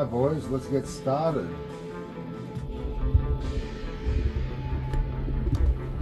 Alright boys, let's get started.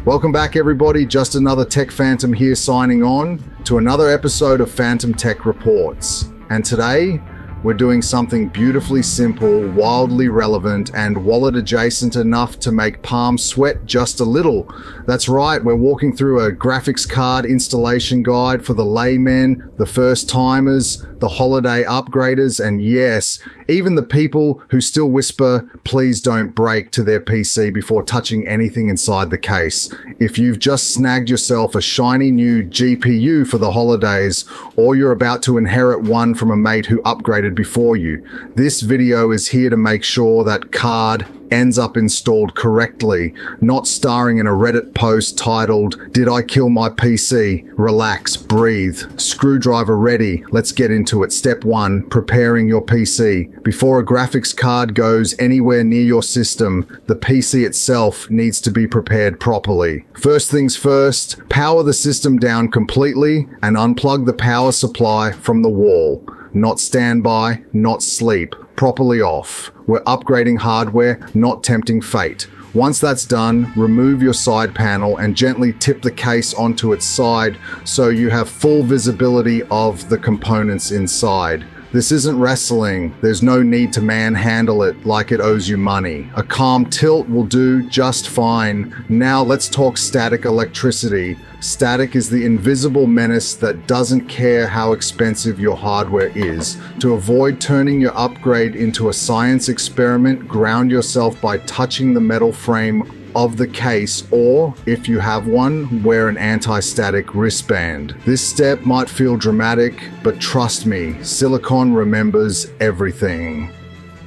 Welcome back everybody, just another Tech Phantom here signing on to another episode of PhantomTec Reports. And today, we're doing something beautifully simple, wildly relevant, and wallet adjacent enough to make palms sweat just a little. That's right, we're walking through a graphics card installation guide for the laymen, the first timers, the holiday upgraders, and yes, even the people who still whisper, please don't break, to their PC before touching anything inside the case. If you've just snagged yourself a shiny new GPU for the holidays, or you're about to inherit one from a mate who upgraded before you, this video is here to make sure that card ends up installed correctly, not starring in a Reddit post titled, "Did I kill my PC? Relax, breathe. Screwdriver ready. Let's get into it." Step 1, preparing your PC. Before a graphics card goes anywhere near your system, the PC itself needs to be prepared properly. First things first, power the system down completely and unplug the power supply from the wall. Not standby, not sleep. Properly off. We're upgrading hardware, not tempting fate. Once that's done, remove your side panel and gently tip the case onto its side so you have full visibility of the components inside. This isn't wrestling. There's no need to manhandle it like it owes you money. A calm tilt will do just fine. Now let's talk static electricity. Static is the invisible menace that doesn't care how expensive your hardware is. To avoid turning your upgrade into a science experiment, ground yourself by touching the metal frame of the case, or if you have one, wear an anti-static wristband. This step might feel dramatic, but trust me, silicon remembers everything.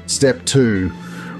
Step 2.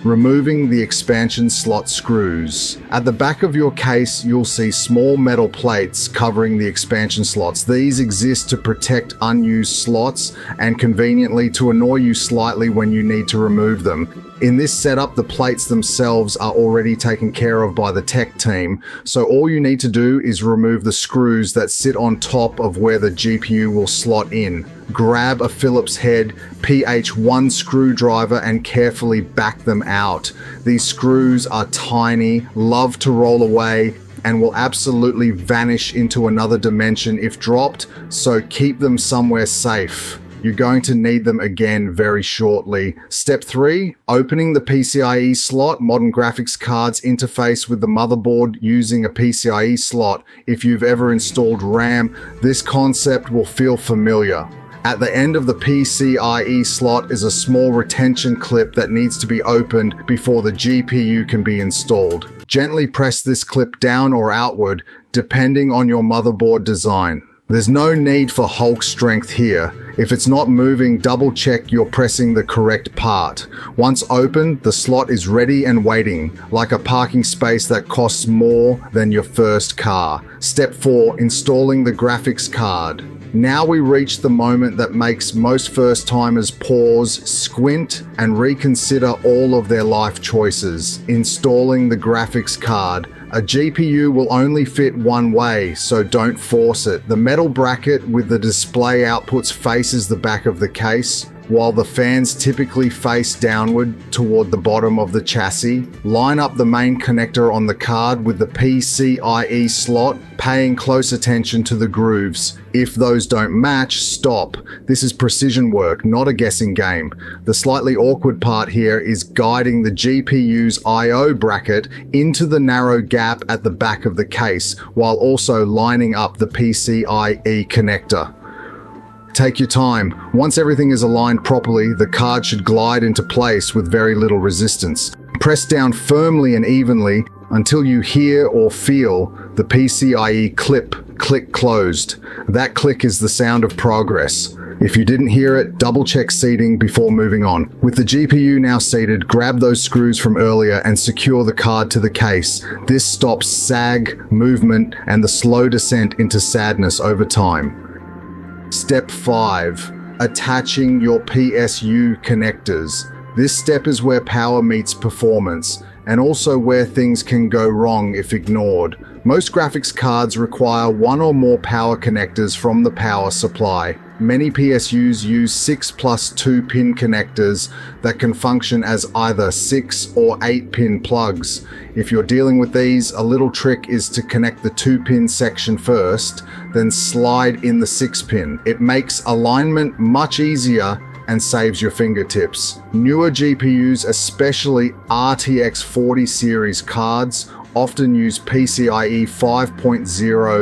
Removing the expansion slot screws. At the back of your case, you'll see small metal plates covering the expansion slots. These exist to protect unused slots and conveniently to annoy you slightly when you need to remove them. In this setup, the plates themselves are already taken care of by the tech team, so all you need to do is remove the screws that sit on top of where the GPU will slot in. Grab a Phillips head PH1 screwdriver and carefully back them out. These screws are tiny, love to roll away, and will absolutely vanish into another dimension if dropped, so keep them somewhere safe. You're going to need them again very shortly. Step 3, opening the PCIe slot. Modern graphics cards interface with the motherboard using a PCIe slot. If you've ever installed RAM, this concept will feel familiar. At the end of the PCIe slot is a small retention clip that needs to be opened before the GPU can be installed. Gently press this clip down or outward, depending on your motherboard design. There's no need for Hulk strength here. If it's not moving, double check you're pressing the correct part. Once open, the slot is ready and waiting, like a parking space that costs more than your first car. Step 4, installing the graphics card. Now we reach the moment that makes most first-timers pause, squint, and reconsider all of their life choices. Installing the graphics card. A GPU will only fit one way, so don't force it. The metal bracket with the display outputs faces the back of the case, while the fans typically face downward toward the bottom of the chassis. Line up the main connector on the card with the PCIe slot, paying close attention to the grooves. If those don't match, stop. This is precision work, not a guessing game. The slightly awkward part here is guiding the GPU's I/O bracket into the narrow gap at the back of the case, while also lining up the PCIe connector. Take your time. Once everything is aligned properly, the card should glide into place with very little resistance. Press down firmly and evenly until you hear or feel the PCIe clip click closed. That click is the sound of progress. If you didn't hear it, double check seating before moving on. With the GPU now seated, grab those screws from earlier and secure the card to the case. This stops sag, movement, and the slow descent into sadness over time. Step 5. Attaching your PSU connectors. This step is where power meets performance, and also where things can go wrong if ignored. Most graphics cards require one or more power connectors from the power supply. Many PSUs use 6+2 pin connectors that can function as either 6 or 8 pin plugs. If you're dealing with these, a little trick is to connect the 2-pin section first, then slide in the 6-pin. It makes alignment much easier and saves your fingertips. Newer GPUs, especially RTX 40 series cards, often use PCIe 5.0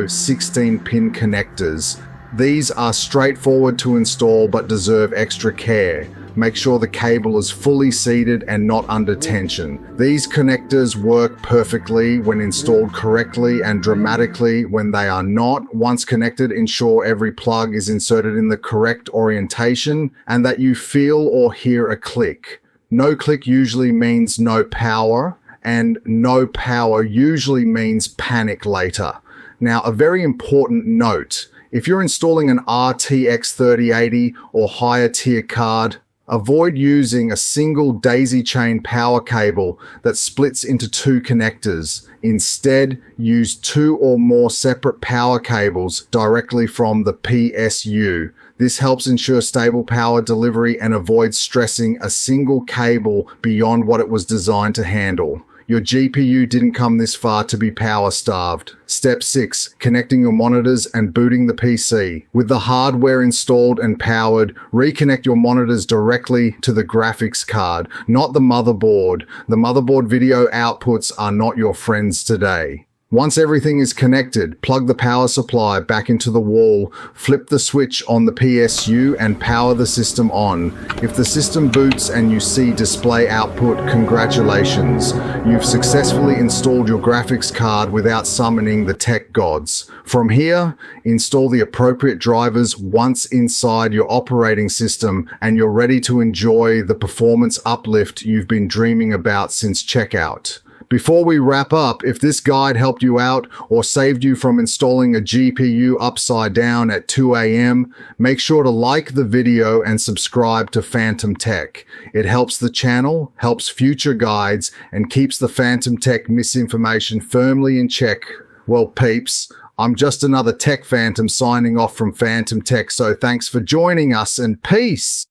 16-pin connectors. These are straightforward to install but deserve extra care. Make sure the cable is fully seated and not under tension. These connectors work perfectly when installed correctly and dramatically when they are not. Once connected, ensure every plug is inserted in the correct orientation and that you feel or hear a click. No click usually means no power, and no power usually means panic later. Now, a very important note: if you're installing an RTX 3080 or higher tier card, avoid using a single daisy chain power cable that splits into 2 connectors. Instead, use 2 or more separate power cables directly from the PSU. This helps ensure stable power delivery and avoids stressing a single cable beyond what it was designed to handle. Your GPU didn't come this far to be power starved. Step 6. Connecting your monitors and booting the PC. With the hardware installed and powered, reconnect your monitors directly to the graphics card, not the motherboard. The motherboard video outputs are not your friends today. Once everything is connected, plug the power supply back into the wall, flip the switch on the PSU and power the system on. If the system boots and you see display output, congratulations. You've successfully installed your graphics card without summoning the tech gods. From here, install the appropriate drivers once inside your operating system and you're ready to enjoy the performance uplift you've been dreaming about since checkout. Before we wrap up, if this guide helped you out or saved you from installing a GPU upside down at 2 a.m., make sure to like the video and subscribe to PhantomTec. It helps the channel, helps future guides, and keeps the PhantomTec misinformation firmly in check. Well, peeps, I'm just another tech phantom signing off from PhantomTec, so thanks for joining us and peace!